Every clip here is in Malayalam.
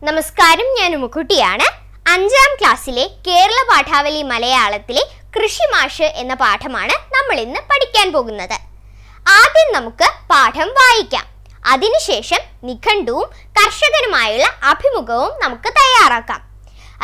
നമസ്കാരം, ഞാൻ ഉമുക്കുട്ടിയാണ്. 5ാം ക്ലാസ്സിലെ കേരള പാഠാവലി മലയാളത്തിലെ കൃഷിമാഷ് എന്ന പാഠമാണ് നമ്മൾ ഇന്ന് പഠിക്കാൻ പോകുന്നത്. ആദ്യം നമുക്ക് പാഠം വായിക്കാം. അതിനുശേഷം നിഘണ്ടുവും കർഷകനുമായുള്ള അഭിമുഖവും നമുക്ക് തയ്യാറാക്കാം.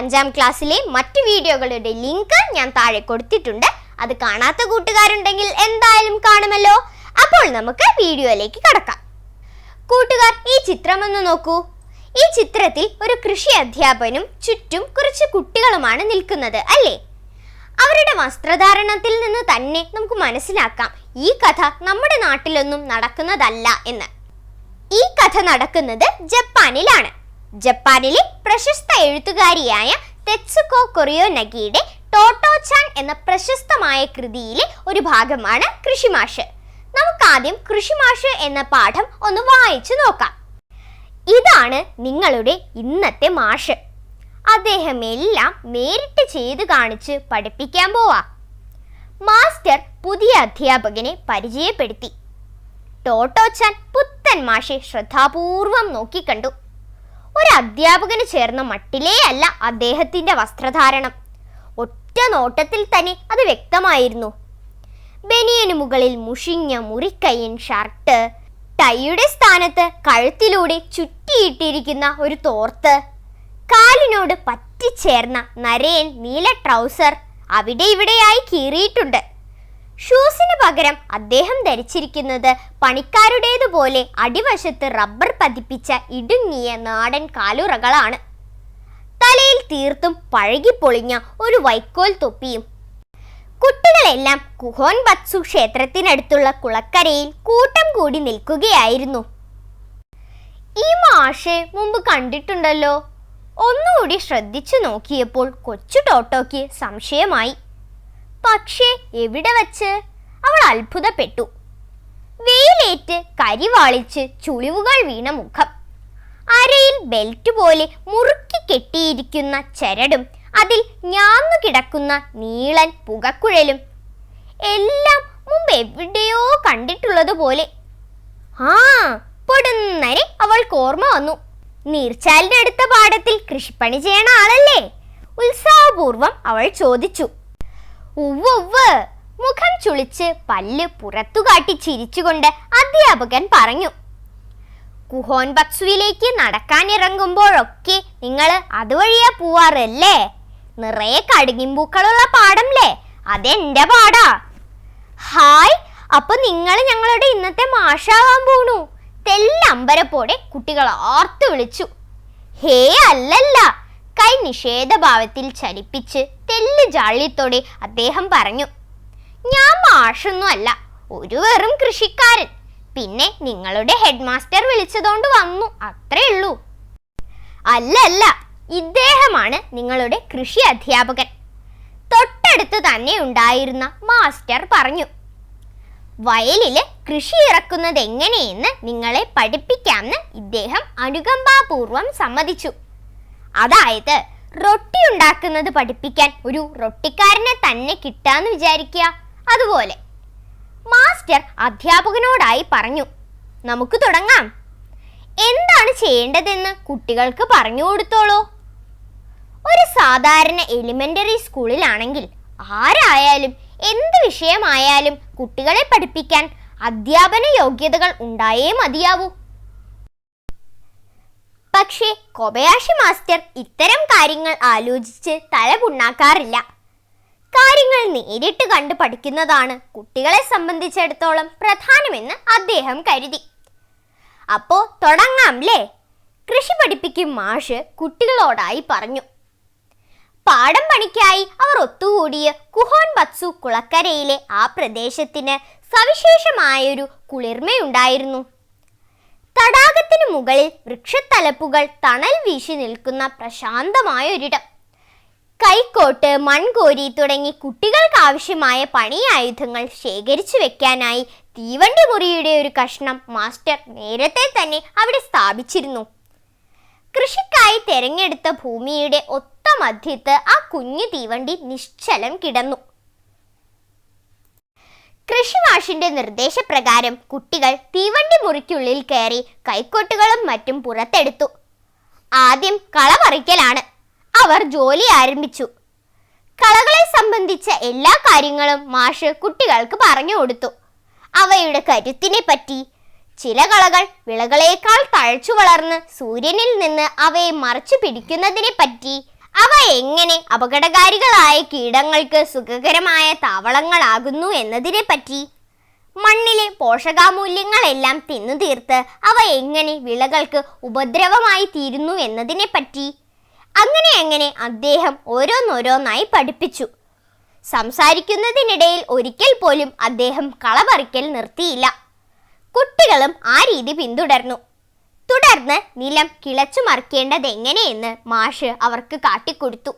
5ാം ക്ലാസ്സിലെ മറ്റു വീഡിയോകളുടെ ലിങ്ക് ഞാൻ താഴെ കൊടുത്തിട്ടുണ്ട്. അത് കാണാത്ത കൂട്ടുകാരുണ്ടെങ്കിൽ എന്തായാലും കാണുമല്ലോ. അപ്പോൾ നമുക്ക് വീഡിയോയിലേക്ക് കടക്കാം. കൂട്ടുകാർ, ഈ ചിത്രം ഒന്ന് നോക്കൂ. ഈ ചിത്രത്തിൽ ഒരു കൃഷി അധ്യാപകനും ചുറ്റും കുറച്ച് കുട്ടികളുമാണ് നിൽക്കുന്നത്, അല്ലേ? അവരുടെ വസ്ത്രധാരണത്തിൽ നിന്ന് തന്നെ നമുക്ക് മനസ്സിലാക്കാം ഈ കഥ നമ്മുടെ നാട്ടിലൊന്നും നടക്കുന്നതല്ല എന്ന്. ഈ കഥ നടക്കുന്നത് ജപ്പാനിലാണ്. ജപ്പാനിലെ പ്രശസ്ത എഴുത്തുകാരിയായ തെത്സുകോ കൊറിയോനഗിയുടെ ടോട്ടോ-ചാൻ എന്ന പ്രശസ്തമായ കൃതിയിലെ ഒരു ഭാഗമാണ് കൃഷിമാഷ്. നമുക്കാദ്യം കൃഷിമാഷ് എന്ന പാഠം ഒന്ന് വായിച്ചു നോക്കാം. ഇതാണ് നിങ്ങളുടെ ഇന്നത്തെ മാഷ്. അദ്ദേഹം എല്ലാം നേരിട്ട് ചെയ്തു കാണിച്ച് പഠിപ്പിക്കാൻ പോവാ. മാസ്റ്റർ പുതിയ അധ്യാപകനെ പരിചയപ്പെടുത്തി. ടോട്ടോ-ചാൻ പുത്തൻ മാഷെ ശ്രദ്ധാപൂർവം നോക്കിക്കണ്ടു. ഒരു അധ്യാപകന് ചേർന്ന മട്ടിലേ അല്ല അദ്ദേഹത്തിന്റെ വസ്ത്രധാരണം. ഒറ്റ നോട്ടത്തിൽ തന്നെ അത് വ്യക്തമായിരുന്നു. ബനിയന് മുകളിൽ മുഷിഞ്ഞ മുറിക്കയ്യൻ ഷർട്ട്, ടൈയുടെ സ്ഥാനത്ത് കഴുത്തിലൂടെ ചുറ്റിയിട്ടിരിക്കുന്ന ഒരു തോർത്ത്, കാലിനോട് പറ്റിച്ചേർന്ന നരയൻ നീല ട്രൗസർ അവിടെ ഇവിടെയായി കീറിയിട്ടുണ്ട്. ഷൂസിന് പകരം അദ്ദേഹം ധരിച്ചിരിക്കുന്നത് പണിക്കാരുടേതുപോലെ അടിവശത്ത് റബ്ബർ പതിപ്പിച്ച ഇടുങ്ങിയ നാടൻ കാലുറകളാണ്. തലയിൽ തീർത്തും പഴകിപ്പൊളിഞ്ഞ ഒരു വൈക്കോൽ തൊപ്പിയും. കുട്ടികളെല്ലാം കുഹോൻബത്സു ക്ഷേത്രത്തിനടുത്തുള്ള കുളക്കരയിൽ കൂട്ടം കൂടി നിൽക്കുകയായിരുന്നു. ഈ മാഷെ മുമ്പ് കണ്ടിട്ടുണ്ടല്ലോ. ഒന്നുകൂടി ശ്രദ്ധിച്ചു നോക്കിയപ്പോൾ കൊച്ചു ടോട്ടോയ്ക്ക് സംശയമായി. പക്ഷേ എവിടെ വച്ച്? അവൾ അത്ഭുതപ്പെട്ടു. വെയിലേറ്റ് കരിവാളിച്ച് ചുളിവുകൾ വീണ മുഖം, അരയിൽ ബെൽറ്റ് പോലെ മുറുക്കി കെട്ടിയിരിക്കുന്ന ചരടും അതിൽ ഞാന്നു കിടക്കുന്ന നീളൻ പുകക്കുഴലും എല്ലാം മുമ്പ് എവിടെയോ കണ്ടിട്ടുള്ളതുപോലെ. പൊടുന്നനെ അവൾക്ക് ഓർമ്മ വന്നു. നീർച്ചാലിനടുത്ത പാടത്തിൽ കൃഷിപ്പണി ചെയ്യണ ആളല്ലേ? ഉത്സാഹപൂർവം അവൾ ചോദിച്ചു. ഉവ്വ്. മുഖം ചുളിച്ച് പല്ല് പുറത്തു കാട്ടി ചിരിച്ചുകൊണ്ട് അധ്യാപകൻ പറഞ്ഞു. കുഹോൻബത്സുവിലേക്ക് നടക്കാനിറങ്ങുമ്പോഴൊക്കെ നിങ്ങൾ അതുവഴിയാ പോവാറല്ലേ? നിറയെ കടുകിമ്പൂക്കളുള്ള പാടംല്ലേ? അതെന്റെ പാടാ. ഹായ്, അപ്പൊ നിങ്ങൾ ഞങ്ങളുടെ ഇന്നത്തെ മാഷാവാൻ പോണു? തെല്ലമ്പരപ്പോടെ കുട്ടികൾ ആർത്തു വിളിച്ചു. ഹേ അല്ലല്ല, കൈ നിഷേധഭാവത്തിൽ ചലിപ്പിച്ച് തെല്ല് ജാള്യത്തോടെ അദ്ദേഹം പറഞ്ഞു. ഞാൻ മാഷൊന്നും അല്ല, ഒരു വെറും കൃഷിക്കാരൻ. പിന്നെ നിങ്ങളുടെ ഹെഡ് മാസ്റ്റർ വിളിച്ചതുകൊണ്ട് വന്നു, അത്രേ ഉള്ളൂ. അല്ല, ഇദ്ദേഹമാണ് നിങ്ങളുടെ കൃഷി അധ്യാപകൻ. തൊട്ടടുത്ത് തന്നെ ഉണ്ടായിരുന്ന മാസ്റ്റർ പറഞ്ഞു. വയലില് കൃഷി ഇറക്കുന്നത് എങ്ങനെയെന്ന് നിങ്ങളെ പഠിപ്പിക്കാമെന്ന് ഇദ്ദേഹം അനുകമ്പാപൂർവം സമ്മതിച്ചു. അതായത് റൊട്ടി ഉണ്ടാക്കുന്നത് പഠിപ്പിക്കാൻ ഒരു റൊട്ടിക്കാരനെ തന്നെ കിട്ടാന്ന് വിചാരിക്കുക, അതുപോലെ. മാസ്റ്റർ അധ്യാപകനോടായി പറഞ്ഞു. നമുക്ക് തുടങ്ങാം. എന്താണ് ചെയ്യേണ്ടതെന്ന് കുട്ടികൾക്ക് പറഞ്ഞു കൊടുത്തോളൂ. ഒരു സാധാരണ എലിമെന്ററി സ്കൂളിലാണെങ്കിൽ ആരായാലും എന്ത് വിഷയമായാലും കുട്ടികളെ പഠിപ്പിക്കാൻ അധ്യാപന യോഗ്യതകൾ ഉണ്ടായേ മതിയാവൂ. പക്ഷേ കൊബയാഷി മാസ്റ്റർ ഇത്തരം കാര്യങ്ങൾ ആലോചിച്ച് തല പുണ്ണാക്കാറില്ല. കാര്യങ്ങൾ നേരിട്ട് കണ്ട് പഠിക്കുന്നതാണ് കുട്ടികളെ സംബന്ധിച്ചിടത്തോളം പ്രധാനമെന്ന് അദ്ദേഹം കരുതി. അപ്പോ തുടങ്ങാംല്ലേ? കൃഷി പഠിപ്പിക്കും മാഷ് കുട്ടികളോടായി പറഞ്ഞു. പാടം പണിക്കായി അവർ ഒത്തുകൂടിയ കുഹോൻബത്സു കുളക്കരയിലെ ആ പ്രദേശത്തിന് സവിശേഷമായൊരു കുളിർമയുണ്ടായിരുന്നു. തടാകത്തിനു മുകളിൽ വൃക്ഷത്തലപ്പുകൾ തണൽ വീശി നിൽക്കുന്ന പ്രശാന്തമായൊരിടം. കൈക്കോട്ട്, മൺകോരി തുടങ്ങി കുട്ടികൾക്ക് ആവശ്യമായ പണിയായുധങ്ങൾ ശേഖരിച്ചു വെക്കാനായി തീവണ്ടി മുറിയുടെ ഒരു കഷ്ണം മാസ്റ്റർ നേരത്തെ തന്നെ അവിടെ സ്ഥാപിച്ചിരുന്നു. കൃഷിക്കായി തെരഞ്ഞെടുത്ത ഭൂമിയുടെ ഒത്ത മധ്യത്ത് ആ കുഞ്ഞു തീവണ്ടി നിശ്ചലം കിടന്നു. കൃഷിമാഷിന്റെ നിർദ്ദേശപ്രകാരം കുട്ടികൾ തീവണ്ടി മുറിക്കുള്ളിൽ കയറി കൈക്കോട്ടുകളും മറ്റും പുറത്തെടുത്തു. ആദ്യം കള പറിക്കലാണ്. അവർ ജോലി ആരംഭിച്ചു. കളകളെ സംബന്ധിച്ച എല്ലാ കാര്യങ്ങളും മാഷ് കുട്ടികൾക്ക് പറഞ്ഞു കൊടുത്തു. അവയുടെ കരുത്തിനെ പറ്റി, ചില കളകൾ വിളകളേക്കാൾ തഴച്ചു വളർന്ന് സൂര്യനിൽ നിന്ന് അവയെ മറച്ചു പിടിക്കുന്നതിനെ പറ്റി, അവ എങ്ങനെ അപകടകാരികളായ കീടങ്ങൾക്ക് സുഖകരമായ താവളങ്ങളാകുന്നു എന്നതിനെ പറ്റി, മണ്ണിലെ പോഷകാമൂല്യങ്ങളെല്ലാം തിന്നു തീർത്ത് അവ എങ്ങനെ വിളകൾക്ക് ഉപദ്രവമായി തീരുന്നു എന്നതിനെ പറ്റി, അങ്ങനെ അദ്ദേഹം ഓരോന്നോരോന്നായി പഠിപ്പിച്ചു. സംസാരിക്കുന്നതിനിടയിൽ ഒരിക്കൽ പോലും അദ്ദേഹം കള പറിക്കൽ നിർത്തിയില്ല. കുട്ടികളും ആ രീതി പിന്തുടർന്നു. തുടർന്ന് നിലം കിളച്ചു മറിക്കേണ്ടത് എങ്ങനെയെന്ന് മാഷ് അവർക്ക് കാട്ടിക്കൊടുത്തു.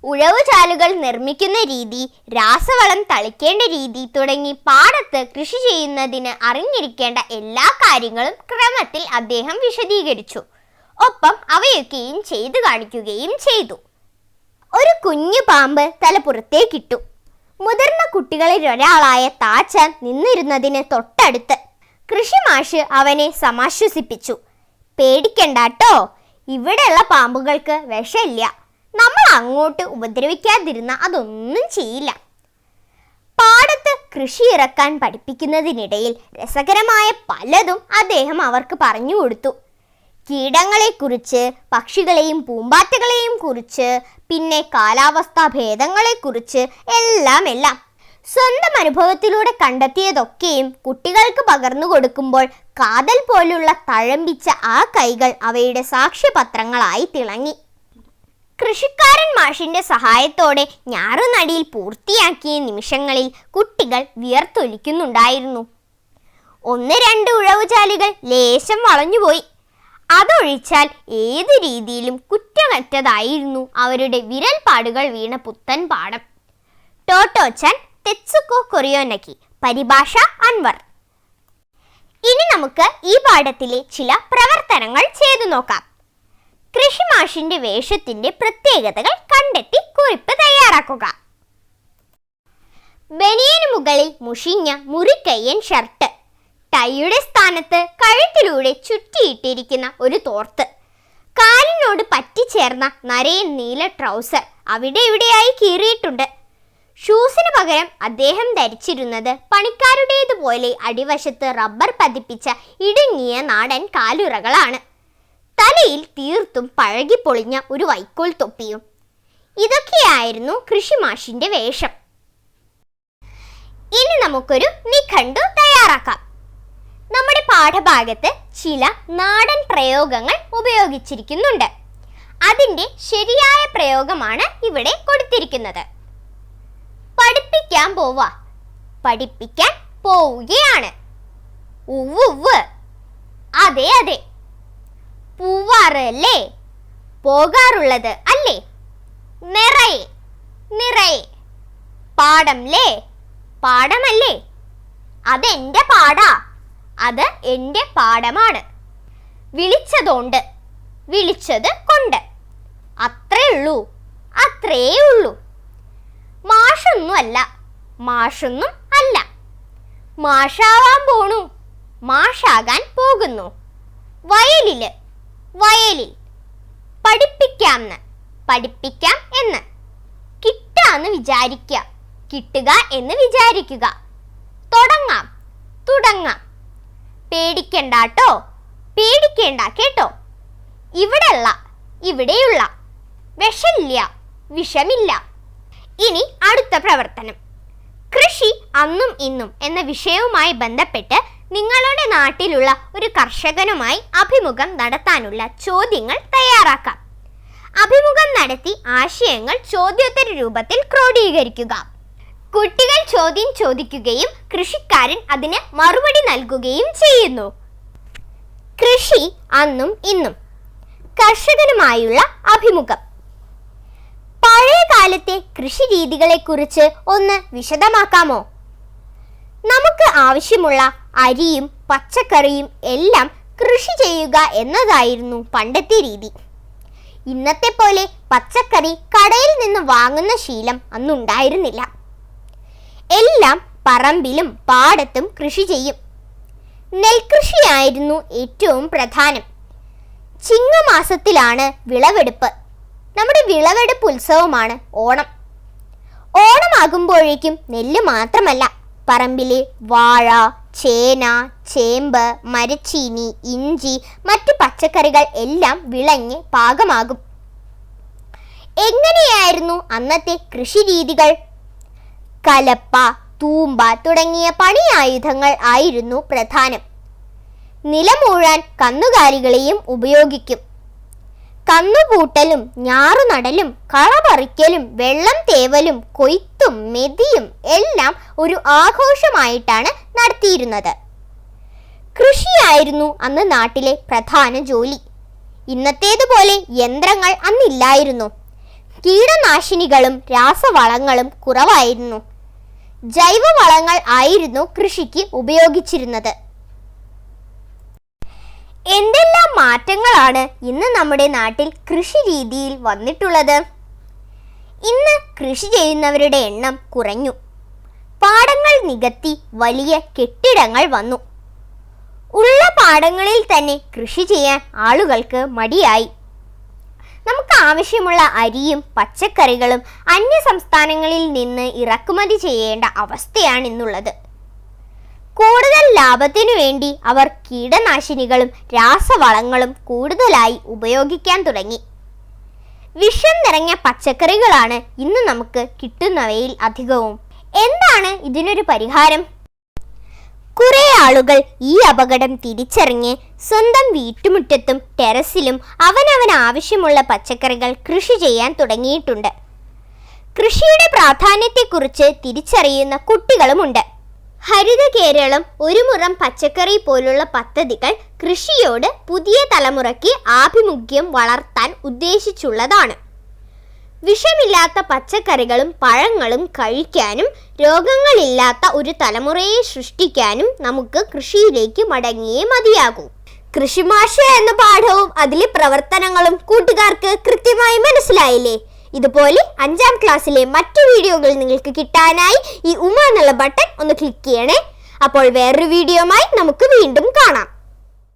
ഉഴവുചാലുകൾ നിർമ്മിക്കുന്ന രീതി, രാസവളം തളിക്കേണ്ട രീതി തുടങ്ങി പാടത്ത് കൃഷി ചെയ്യുന്നതിന് അറിഞ്ഞിരിക്കേണ്ട എല്ലാ കാര്യങ്ങളും ക്രമത്തിൽ അദ്ദേഹം വിശദീകരിച്ചു. ഒപ്പം അവയൊക്കെയും ചെയ്തു കാണിക്കുകയും ചെയ്തു. ഒരു കുഞ്ഞു പാമ്പ് തല പുറത്തേക്കിട്ടു. മുതിർന്ന കുട്ടികളിൽ ഒരാളായ താച്ചാൻ നിന്നിരുന്നതിന് തൊട്ടടുത്ത്. കൃഷിമാഷ് അവനെ സമാശ്വസിപ്പിച്ചു. പേടിക്കണ്ടാട്ടോ, ഇവിടെയുള്ള പാമ്പുകൾക്ക് വിഷമില്ല. നമ്മൾ അങ്ങോട്ട് ഉപദ്രവിക്കാതിരുന്ന അതൊന്നും ചെയ്യില്ല. പാടത്ത് കൃഷി ഇറക്കാൻ പഠിപ്പിക്കുന്നതിനിടയിൽ രസകരമായ പലതും അദ്ദേഹം അവർക്ക് പറഞ്ഞു കൊടുത്തു. കീടങ്ങളെക്കുറിച്ച്, പക്ഷികളെയും പൂമ്പാറ്റകളെയും കുറിച്ച്, പിന്നെ കാലാവസ്ഥാ ഭേദങ്ങളെക്കുറിച്ച് എല്ലാം സ്വന്തം അനുഭവത്തിലൂടെ കണ്ടെത്തിയതൊക്കെയും കുട്ടികൾക്ക് പകർന്നു കൊടുക്കുമ്പോൾ കാതൽ പോലുള്ള തഴമ്പിച്ച ആ കൈകൾ അവയുടെ സാക്ഷ്യപത്രങ്ങളായി തിളങ്ങി. കൃഷിക്കാരൻ മാഷിന്റെ സഹായത്തോടെ ഞാറുനടിയിൽ പൂർത്തിയാക്കിയ നിമിഷങ്ങളിൽ കുട്ടികൾ വിയർത്തൊലിക്കുന്നുണ്ടായിരുന്നു. 1-2 ഉഴവുചാലുകൾ ലേശം വളഞ്ഞുപോയി. അതൊഴിച്ചാൽ ഏത് രീതിയിലും കുറ്റമറ്റതായിരുന്നു അവരുടെ വിരൽപ്പാടുകൾ വീണ പുത്തൻ പാടം. ടോട്ടോച്ചാൻ തെത്സുക്കോ കൊറിയോനക്കി. പരിഭാഷ അൻവർ. ഇനി നമുക്ക് ഈ പാഠത്തിലെ ചില പ്രവർത്തനങ്ങൾ ചെയ്തു നോക്കാം. കൃഷിമാഷിന്റെ വേഷത്തിന്റെ പ്രത്യേകതകൾ കണ്ടെത്തി കുറിപ്പ് തയ്യാറാക്കുക. ബനിയന് മുകളിൽ മുഷിഞ്ഞ മുറിക്കയ്യൻ ഷർട്ട്, ടൈയുടെ സ്ഥാനത്ത് കഴുത്തിലൂടെ ചുറ്റിയിട്ടിരിക്കുന്ന ഒരു തോർത്ത്, കാലിനോട് പറ്റിച്ചേർന്ന നരയൻ നീല ട്രൗസർ അവിടെ ഇവിടെയായി കീറിയിട്ടുണ്ട്. ഷൂസിന് പകരം അദ്ദേഹം ധരിച്ചിരുന്നത് പണിക്കാരുടേതുപോലെ അടിവശത്ത് റബ്ബർ പതിപ്പിച്ച ഇടുങ്ങിയ നാടൻ കാലുറകളാണ്. തലയിൽ തീർത്തും പഴകിപ്പൊളിഞ്ഞ ഒരു വൈക്കോൽ തൊപ്പിയും. ഇതൊക്കെയായിരുന്നു കൃഷിമാഷിന്റെ വേഷം. ഇനി നമുക്കൊരു നിഘണ്ടു തയ്യാറാക്കാം. നമ്മുടെ പാഠഭാഗത്ത് ചില നാടൻ പ്രയോഗങ്ങൾ ഉപയോഗിച്ചിരിക്കുന്നുണ്ട്. അതിൻ്റെ ശരിയായ പ്രയോഗമാണ് ഇവിടെ കൊടുത്തിരിക്കുന്നത്. പഠിപ്പിക്കാൻ പോവാ, പഠിപ്പിക്കാൻ പോവുകയാണ്. ഉവ്വ്, അതെ. പൂവാറ് അല്ലേ, പോകാറുള്ളത് അല്ലേ. നിറയെ. പാടംലേ, പാടമല്ലേ. അതെന്റെ പാടാ, അത് എൻ്റെ പാടമാണ്. വിളിച്ചതോണ്ട്, വിളിച്ചത് കൊണ്ട്. അത്രേ ഉള്ളൂ. മാഷൊന്നും അല്ല. മാഷാവാൻ പോണു, മാഷാകാൻ പോകുന്നു. വയലിൽ. പഠിപ്പിക്കാം എന്ന്. കിട്ടാന്ന് വിചാരിക്കുക, കിട്ടുക എന്ന് വിചാരിക്കുക. തുടങ്ങാം. പേടിക്കണ്ട കേട്ടോ. ഇവിടെയുള്ള. വിഷമില്ല. ഇനി അടുത്ത പ്രവർത്തനം. കൃഷി അന്നും ഇന്നും എന്ന വിഷയവുമായി ബന്ധപ്പെട്ട് നിങ്ങളുടെ നാട്ടിലുള്ള ഒരു കർഷകനുമായി അഭിമുഖം നടത്താനുള്ള ചോദ്യങ്ങൾ തയ്യാറാക്കാം. അഭിമുഖം നടത്തി ആശയങ്ങൾ ചോദ്യോത്തര രൂപത്തിൽ ക്രോഡീകരിക്കുക. കുട്ടികൾ ചോദ്യം ചോദിക്കുകയും കൃഷിക്കാരൻ അതിന് മറുപടി നൽകുകയും ചെയ്യുന്നു. കൃഷി അന്നും ഇന്നും. കർഷകനുമായുള്ള അഭിമുഖം. പഴയ കാലത്തെ കൃഷി രീതികളെക്കുറിച്ച് ഒന്ന് വിശദമാക്കാമോ? നമുക്ക് ആവശ്യമുള്ള അരിയും പച്ചക്കറിയും എല്ലാം കൃഷി ചെയ്യുക എന്നതായിരുന്നു പണ്ടത്തെ രീതി. ഇന്നത്തെ പോലെ പച്ചക്കറി കടയിൽ നിന്ന് വാങ്ങുന്ന ശീലം അന്നുണ്ടായിരുന്നില്ല. എല്ലാം പറമ്പിലും പാടത്തും കൃഷി ചെയ്യും. നെൽകൃഷിയായിരുന്നു ഏറ്റവും പ്രധാനം. ചിങ്ങമാസത്തിലാണ് വിളവെടുപ്പ്. നമ്മുടെ വിളവെടുപ്പ് ഉത്സവമാണ് ഓണം. ഓണമാകുമ്പോഴേക്കും നെല്ല് മാത്രമല്ല, പറമ്പിലെ വാഴ, ചേന, ചേമ്പ്, മരച്ചീനി, ഇഞ്ചി, മറ്റു പച്ചക്കറികൾ എല്ലാം വിളഞ്ഞ് പാകമാകും. എങ്ങനെയായിരുന്നു അന്നത്തെ കൃഷിരീതികൾ? കലപ്പ, തൂമ്പ തുടങ്ങിയ പണിയായുധങ്ങൾ ആയിരുന്നു പ്രധാനം. നിലമൂഴാൻ കന്നുകാലികളെയും ഉപയോഗിക്കും. കന്നുകൂട്ടലും ഞാറുനടലും കളപറിക്കലും വെള്ളം തേവലും കൊയ്ത്തും മെതിയും എല്ലാം ഒരു ആഘോഷമായിട്ടാണ് നടത്തിയിരുന്നത്. കൃഷിയായിരുന്നു അന്ന് നാട്ടിലെ പ്രധാന ജോലി. ഇന്നത്തേതുപോലെ യന്ത്രങ്ങൾ അന്നില്ലായിരുന്നു. കീടനാശിനികളും രാസവളങ്ങളും കുറവായിരുന്നു. ജൈവവളങ്ങൾ ആയിരുന്നു കൃഷിക്ക് ഉപയോഗിച്ചിരുന്നത്. എന്തെല്ലാം മാറ്റങ്ങളാണ് ഇന്ന് നമ്മുടെ നാട്ടിൽ കൃഷി രീതിയിൽ വന്നിട്ടുള്ളത്? ഇന്ന് കൃഷി ചെയ്യുന്നവരുടെ എണ്ണം കുറഞ്ഞു. പാടങ്ങൾ നികത്തി വലിയ കെട്ടിടങ്ങൾ വന്നു. ഉള്ള പാടങ്ങളിൽ തന്നെ കൃഷി ചെയ്യാൻ ആളുകൾക്ക് മടിയായി. നമുക്ക് ആവശ്യമുള്ള അരിയും പച്ചക്കറികളും അന്യ സംസ്ഥാനങ്ങളിൽ നിന്ന് ഇറക്കുമതി ചെയ്യേണ്ട അവസ്ഥയാണ് ഇന്നുള്ളത്. കൂടുതൽ ലാഭത്തിനു വേണ്ടി അവർ കീടനാശിനികളും രാസവളങ്ങളും കൂടുതലായി ഉപയോഗിക്കാൻ തുടങ്ങി. വിഷം നിറഞ്ഞ പച്ചക്കറികളാണ് ഇന്ന് നമുക്ക് കിട്ടുന്നവയിൽ അധികവും. എന്താണ് ഇതിനൊരു പരിഹാരം? കുറെ ആളുകൾ ഈ അപകടം തിരിച്ചറിഞ്ഞ് സ്വന്തം വീട്ടുമുറ്റത്തും ടെറസിലും അവനവന് ആവശ്യമുള്ള പച്ചക്കറികൾ കൃഷി ചെയ്യാൻ തുടങ്ങിയിട്ടുണ്ട്. കൃഷിയുടെ പ്രാധാന്യത്തെക്കുറിച്ച് തിരിച്ചറിയുന്ന കുട്ടികളുമുണ്ട്. ഹരിത കേരളം, ഒരു മുറം പച്ചക്കറി പോലുള്ള പദ്ധതികൾ കൃഷിയോട് പുതിയ തലമുറയ്ക്ക് ആഭിമുഖ്യം വളർത്താൻ ഉദ്ദേശിച്ചുള്ളതാണ്. വിഷമില്ലാത്ത പച്ചക്കറികളും പഴങ്ങളും കഴിക്കാനും രോഗങ്ങളില്ലാത്ത ഒരു തലമുറയെ സൃഷ്ടിക്കാനും നമുക്ക് കൃഷിയിലേക്ക് മടങ്ങിയേ മതിയാകൂ. കൃഷിമാഷ എന്ന പാഠവും അതിലെ പ്രവർത്തനങ്ങളും കൂട്ടുകാർക്ക് കൃത്യമായി മനസ്സിലായില്ലേ? ഇതുപോലെ 5ാം ക്ലാസ്സിലെ മറ്റു വീഡിയോകൾ നിങ്ങൾക്ക് കിട്ടാനായി ഈ ഉമ്മ എന്നുള്ള ബട്ടൺ ഒന്ന് ക്ലിക്ക് ചെയ്യണേ. അപ്പോൾ വേറൊരു വീഡിയോയുമായി നമുക്ക് വീണ്ടും കാണാം.